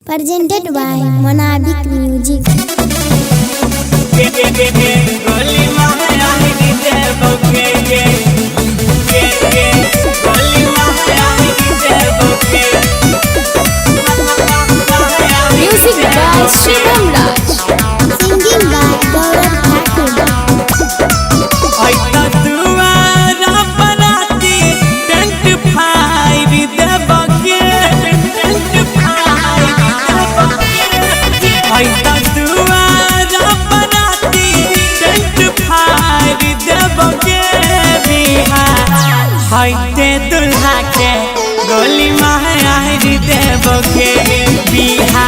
Presented by Monabik Music. Music by Shivam Raj. Singing by Gaurav Thakur. हाइते दुल्हा के गोली मारी देवगे बिहा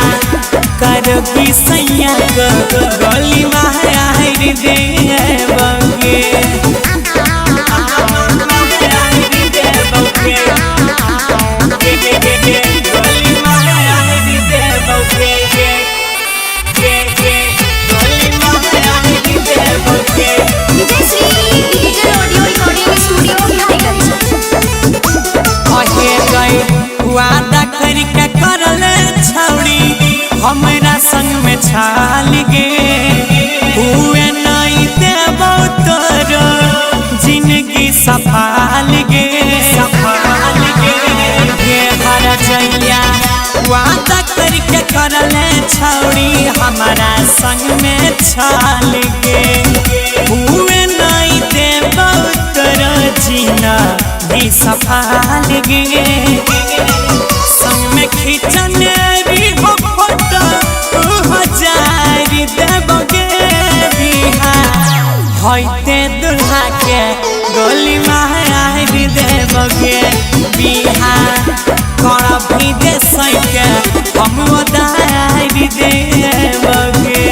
करोगी सैया को गोली मारी देवगे वादा करके करल छौड़ी हमरा संग में छाल गे हुए नहीं देबो तोर जिंदगी सफाल गे हर जइया वादा करके करल छौड़ी हमरा संग में छाल गे हुए नहीं देबो तोर जिंदगी सफाल गे संग में खींचने भी हो फोटो 2000 देवगे बिहा होइते दुल्हा के गोली मारी देवगे बिहा कर भी दे सके हम उधारी देवगे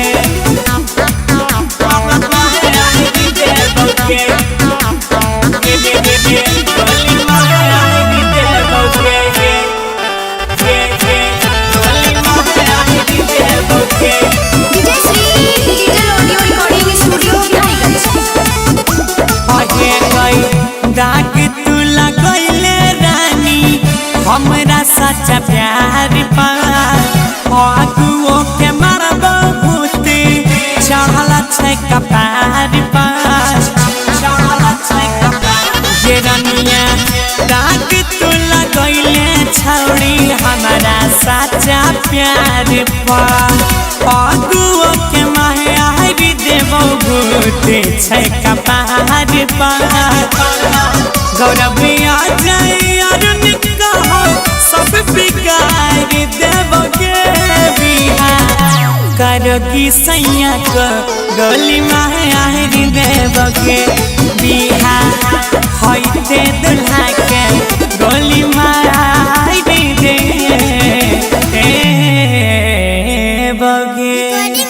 दाग तू लगैले रानी हमरा सच्चा प्यार पा आगुओ के मारबो भूत चढ़ल छै कपार पा ये रानिया दाग तू लगैले छौड़ी हमरा सच्चा प्यार पा आगुओ के मारी देबो भूत छै कपार पा गौरव आ जाए अरुण कहो सब बिगाड़ देवगे बिहा करोगी सैया को गोली मारी देवगे बिहा होइते दुल्हा के गोली मारी देवगे।